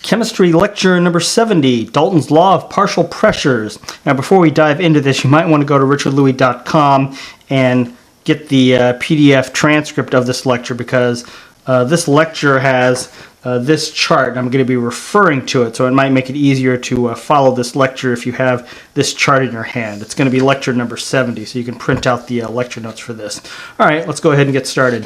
Chemistry lecture number 70, Dalton's Law of Partial Pressures. Now before we dive into this, you might want to go to richardlouis.com and get the PDF transcript of this lecture, because this lecture has this chart, and I'm going to be referring to it, so it might make it easier to follow this lecture if you have this chart in your hand. It's going to be lecture number 70, so you can print out the lecture notes for this. Alright, let's go ahead and get started.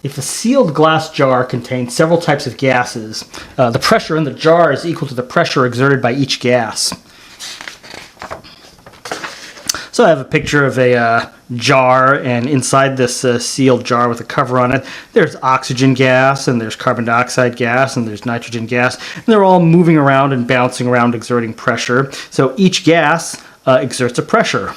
If a sealed glass jar contains several types of gases, the pressure in the jar is equal to the pressure exerted by each gas. So I have a picture of a jar, and inside this sealed jar with a cover on it, there's oxygen gas, and there's carbon dioxide gas, and there's nitrogen gas, and they're all moving around and bouncing around, exerting pressure. So each gas exerts a pressure.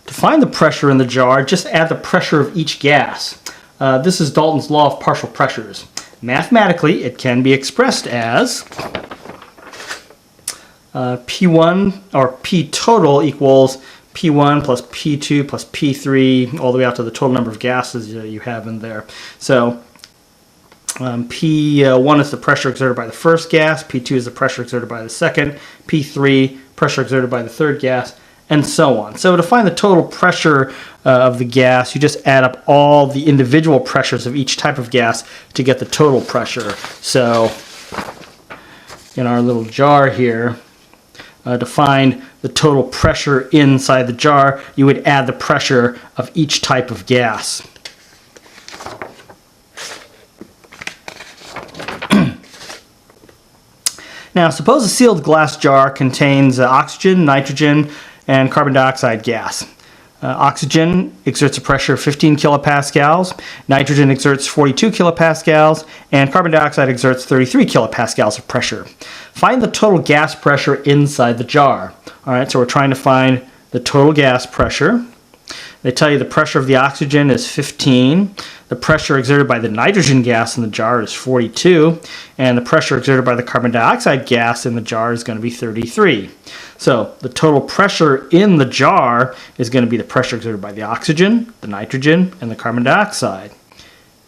To find the pressure in the jar, just add the pressure of each gas. This is Dalton's law of partial pressures. Mathematically, it can be expressed as P1 or P total equals P1 plus P2 plus P3 all the way out to the total number of gases you have in there. So P1 is the pressure exerted by the first gas, P2 is the pressure exerted by the second, P3 pressure exerted by the third gas, and so on. So to find the total pressure of the gas, you just add up all the individual pressures of each type of gas to get the total pressure. So in our little jar here, to find the total pressure inside the jar, you would add the pressure of each type of gas. Now, suppose a sealed glass jar contains oxygen, nitrogen, and carbon dioxide gas. Oxygen exerts a pressure of 15 kilopascals, nitrogen exerts 42 kilopascals, and carbon dioxide exerts 33 kilopascals of pressure. Find the total gas pressure inside the jar. Alright, so we're trying to find the total gas pressure. They tell you the pressure of the oxygen is 15, the pressure exerted by the nitrogen gas in the jar is 42, and the pressure exerted by the carbon dioxide gas in the jar is going to be 33. So the total pressure in the jar is going to be the pressure exerted by the oxygen, the nitrogen, and the carbon dioxide.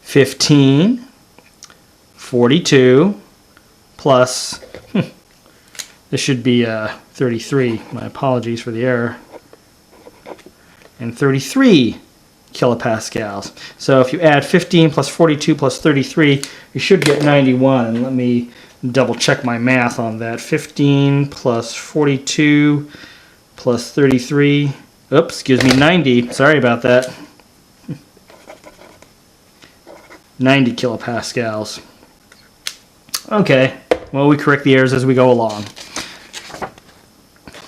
15, 42, plus, this should be 33, my apologies for the error, and 33 kilopascals. So if you add 15 plus 42 plus 33, you should get 91. And let me double check my math on that. 15 plus 42 plus 33, oops, excuse me, 90. Sorry about that. 90 kilopascals. Okay, well, we correct the errors as we go along.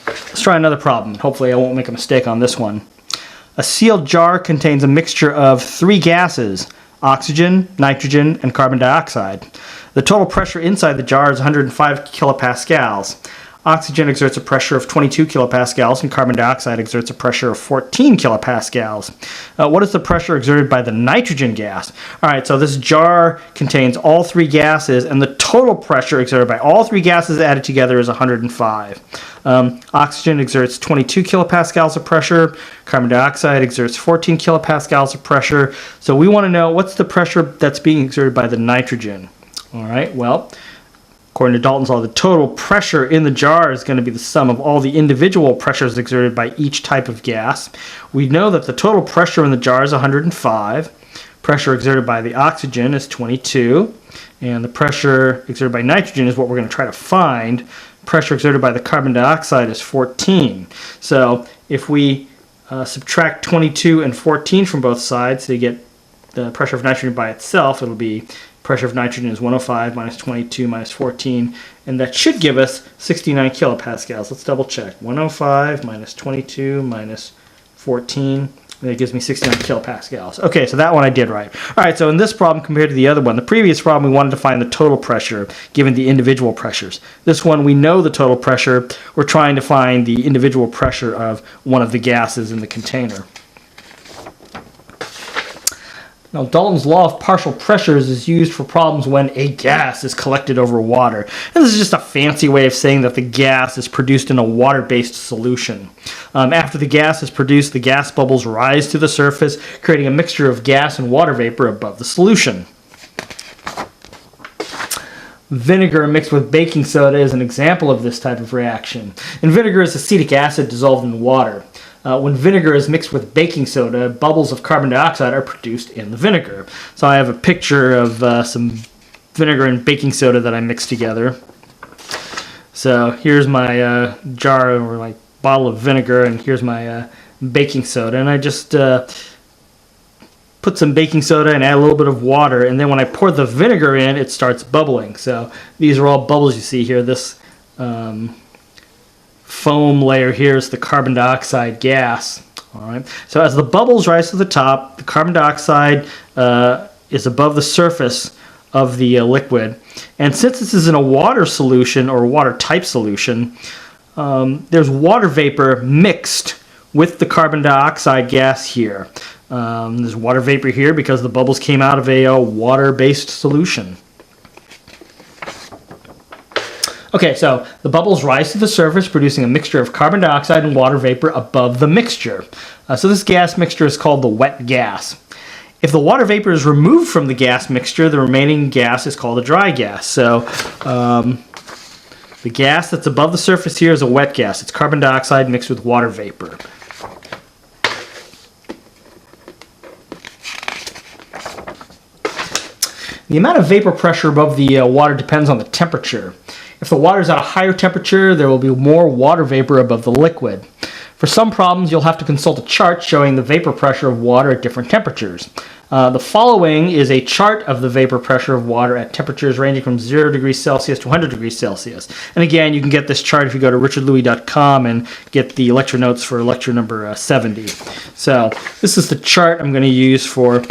Let's try another problem. Hopefully I won't make a mistake on this one. A sealed jar contains a mixture of three gases, oxygen, nitrogen, and carbon dioxide. The total pressure inside the jar is 105 kilopascals. Oxygen exerts a pressure of 22 kilopascals, and carbon dioxide exerts a pressure of 14 kilopascals. What is the pressure exerted by the nitrogen gas? Alright, so this jar contains all three gases, and the total pressure exerted by all three gases added together is 105. Oxygen exerts 22 kilopascals of pressure, carbon dioxide exerts 14 kilopascals of pressure. So we want to know what's the pressure that's being exerted by the nitrogen. Alright, well, according to Dalton's law, the total pressure in the jar is going to be the sum of all the individual pressures exerted by each type of gas. We know that the total pressure in the jar is 105. Pressure exerted by the oxygen is 22. And the pressure exerted by nitrogen is what we're going to try to find. Pressure exerted by the carbon dioxide is 14. So if we subtract 22 and 14 from both sides to get the pressure of nitrogen by itself, it'll be pressure of nitrogen is 105 minus 22 minus 14, and that should give us 69 kilopascals. Let's double check. 105 minus 22 minus 14, and that gives me 69 kilopascals. Okay, so that one I did right. All right, so in this problem compared to the other one, the previous problem we wanted to find the total pressure given the individual pressures. This one we know the total pressure. We're trying to find the individual pressure of one of the gases in the container. Now, Dalton's law of partial pressures is used for problems when a gas is collected over water. And this is just a fancy way of saying that the gas is produced in a water-based solution. After the gas is produced, the gas bubbles rise to the surface, creating a mixture of gas and water vapor above the solution. Vinegar mixed with baking soda is an example of this type of reaction. And vinegar is acetic acid dissolved in water. When vinegar is mixed with baking soda, bubbles of carbon dioxide are produced in the vinegar. So I have a picture of some vinegar and baking soda that I mixed together. So here's my jar or like bottle of vinegar, and here's my baking soda. And I just put some baking soda and add a little bit of water, and then when I pour the vinegar in, it starts bubbling. So these are all bubbles you see here. This foam layer here is the carbon dioxide gas. All right. So as the bubbles rise to the top, the carbon dioxide is above the surface of the liquid. And since this is in a water solution or water type solution, there's water vapor mixed with the carbon dioxide gas here. There's water vapor here because the bubbles came out of a water-based solution. Okay, so the bubbles rise to the surface, producing a mixture of carbon dioxide and water vapor above the mixture. So this gas mixture is called the wet gas. If the water vapor is removed from the gas mixture, the remaining gas is called a dry gas. So the gas that's above the surface here is a wet gas. It's carbon dioxide mixed with water vapor. The amount of vapor pressure above the water depends on the temperature. If the water is at a higher temperature, there will be more water vapor above the liquid. For some problems, you'll have to consult a chart showing the vapor pressure of water at different temperatures. The following is a chart of the vapor pressure of water at temperatures ranging from 0 degrees Celsius to 100 degrees Celsius. And again, you can get this chart if you go to richardlouis.com and get the lecture notes for lecture number 70. So this is the chart I'm going to use for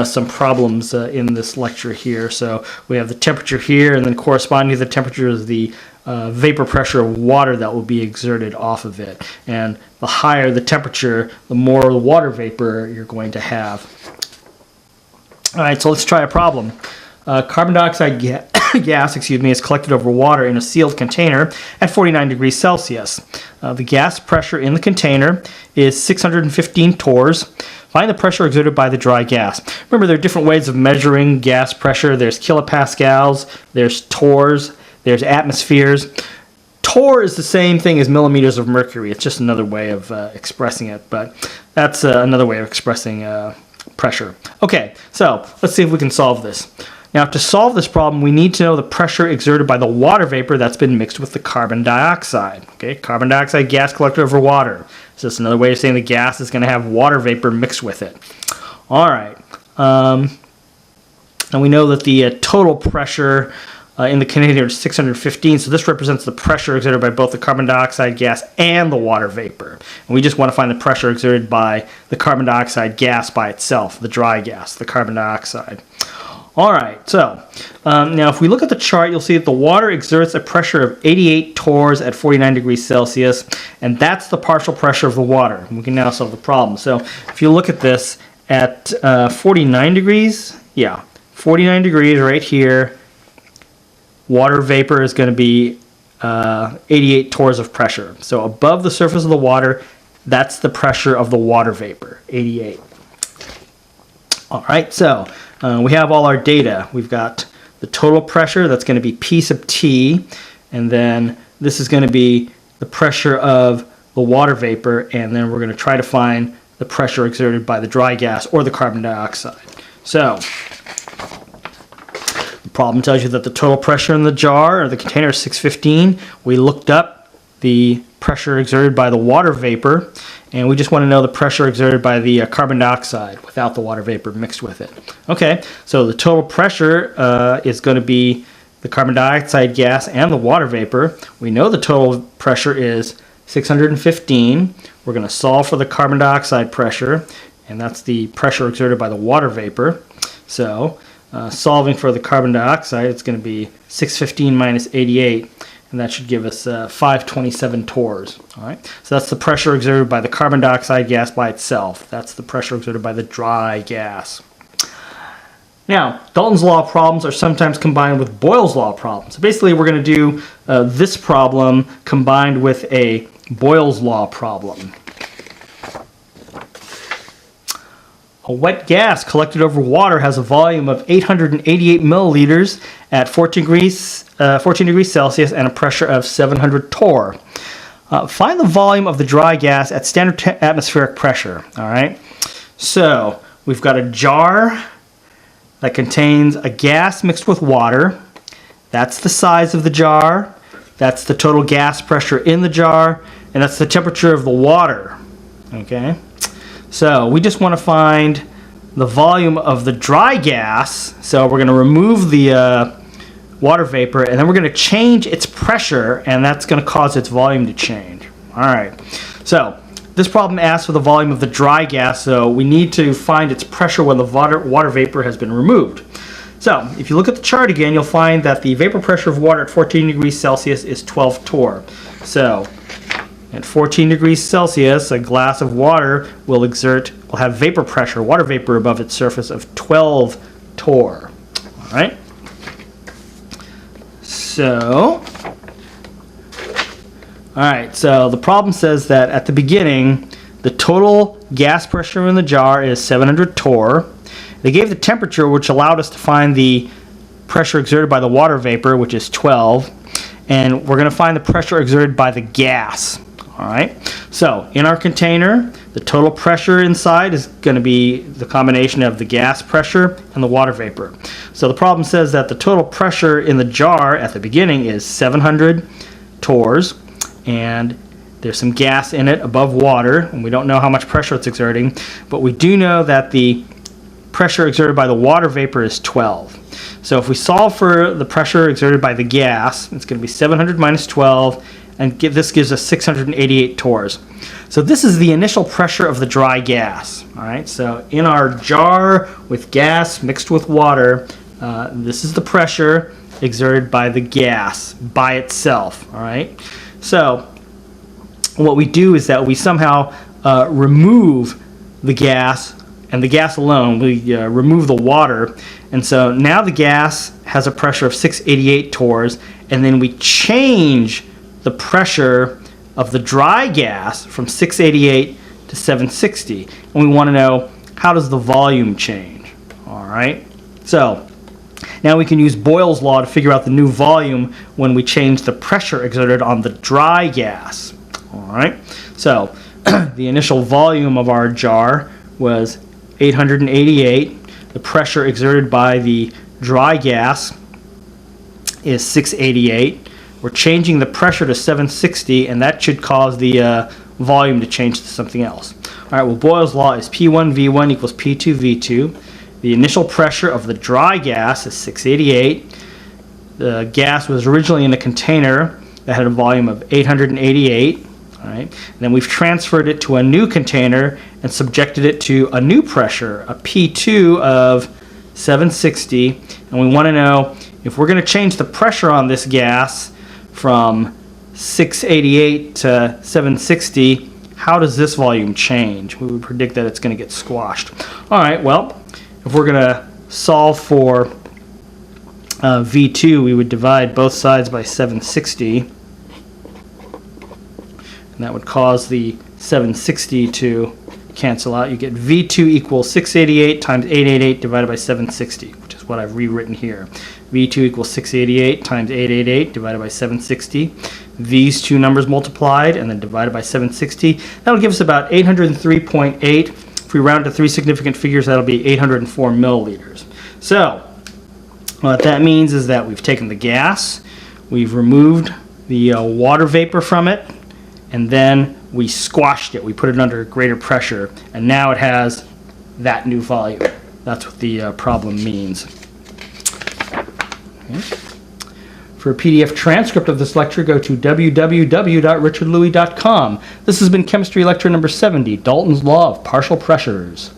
some problems in this lecture here. So we have the temperature here, and then corresponding to the temperature is the vapor pressure of water that will be exerted off of it. And the higher the temperature, the more the water vapor you're going to have. All right, so let's try a problem. Carbon dioxide gas is collected over water in a sealed container at 49 degrees Celsius. The gas pressure in the container is 615 torrs. Find the pressure exerted by the dry gas. Remember, there are different ways of measuring gas pressure. There's kilopascals, there's torrs, there's atmospheres. Torr is the same thing as millimeters of mercury. It's just another way of expressing it, but that's another way of expressing pressure. Okay, so let's see if we can solve this. Now, to solve this problem, we need to know the pressure exerted by the water vapor that's been mixed with the carbon dioxide. Okay, carbon dioxide gas collected over water. So that's another way of saying the gas is going to have water vapor mixed with it. All right. And we know that the total pressure in the container is 615, so this represents the pressure exerted by both the carbon dioxide gas and the water vapor. And we just want to find the pressure exerted by the carbon dioxide gas by itself, the dry gas, the carbon dioxide. All right, so now if we look at the chart, you'll see that the water exerts a pressure of 88 torrs at 49 degrees Celsius, and that's the partial pressure of the water. We can now solve the problem. So if you look at this at 49 degrees, 49 degrees right here, water vapor is going to be 88 torrs of pressure. So above the surface of the water, that's the pressure of the water vapor, 88. All right, so we have all our data. We've got the total pressure, that's going to be P sub T, and then this is going to be the pressure of the water vapor, and then we're going to try to find the pressure exerted by the dry gas or the carbon dioxide. So problem tells you that the total pressure in the jar or the container is 615. We looked up the pressure exerted by the water vapor, and we just want to know the pressure exerted by the carbon dioxide without the water vapor mixed with it. Okay, so the total pressure is going to be the carbon dioxide gas and the water vapor. We know the total pressure is 615. We're going to solve for the carbon dioxide pressure, and that's the pressure exerted by the water vapor. So solving for the carbon dioxide, it's going to be 615 minus 88, and that should give us 527 torrs. All right, so that's the pressure exerted by the carbon dioxide gas by itself. That's the pressure exerted by the dry gas. Now, Dalton's law problems are sometimes combined with Boyle's law problems. So basically, we're going to do this problem combined with a Boyle's law problem. A wet gas collected over water has a volume of 888 milliliters at 14 degrees Celsius and a pressure of 700 torr. Find the volume of the dry gas at standard atmospheric pressure. All right. So we've got a jar that contains a gas mixed with water. That's the size of the jar. That's the total gas pressure in the jar, and that's the temperature of the water. Okay. So we just want to find the volume of the dry gas. So we're going to remove the water vapor, and then we're going to change its pressure, and that's going to cause its volume to change. All right. So this problem asks for the volume of the dry gas, so we need to find its pressure when the water vapor has been removed. So if you look at the chart again, you'll find that the vapor pressure of water at 14 degrees Celsius is 12 torr. So at 14 degrees Celsius, a glass of water will have vapor pressure, water vapor above its surface of 12 torr. All right. So, the problem says that at the beginning, the total gas pressure in the jar is 700 torr. They gave the temperature, which allowed us to find the pressure exerted by the water vapor, which is 12. And we're going to find the pressure exerted by the gas. All right. So in our container, the total pressure inside is going to be the combination of the gas pressure and the water vapor. So the problem says that the total pressure in the jar at the beginning is 700 torrs, and there's some gas in it above water, and we don't know how much pressure it's exerting, but we do know that the pressure exerted by the water vapor is 12. So if we solve for the pressure exerted by the gas, it's going to be 700 minus 12, and this gives us 688 torrs. So this is the initial pressure of the dry gas. All right. So in our jar with gas mixed with water, this is the pressure exerted by the gas by itself. All right. So what we do is that we somehow remove the gas, and the gas alone. We remove the water, and so now the gas has a pressure of 688 torrs, and then we change the pressure of the dry gas from 688 to 760, and we want to know, how does the volume change? All right, so now we can use Boyle's law to figure out the new volume when we change the pressure exerted on the dry gas. All right, so the initial volume of our jar was 888. The pressure exerted by the dry gas is 688. We're changing the pressure to 760, and that should cause the volume to change to something else. All right, well, Boyle's law is P1V1 equals P2V2. The initial pressure of the dry gas is 688. The gas was originally in a container that had a volume of 888. All right, and then we've transferred it to a new container and subjected it to a new pressure, a P2 of 760, and we want to know if we're going to change the pressure on this gas from 688 to 760, how does this volume change? We would predict that it's going to get squashed. All right, well, if we're going to solve for V2, we would divide both sides by 760, and that would cause the 760 to cancel out. You get V2 equals 688 times 888 divided by 760, which is what I've rewritten here. V2 equals 688 times 888 divided by 760. These two numbers multiplied and then divided by 760. That'll give us about 803.8. If we round to three significant figures, that'll be 804 milliliters. So what that means is that we've taken the gas, we've removed the water vapor from it, and then we squashed it. We put it under greater pressure, and now it has that new volume. That's what the problem means. Okay. For a PDF transcript of this lecture, go to www.richardlouis.com. This has been Chemistry Lecture number 70, Dalton's Law of Partial Pressures.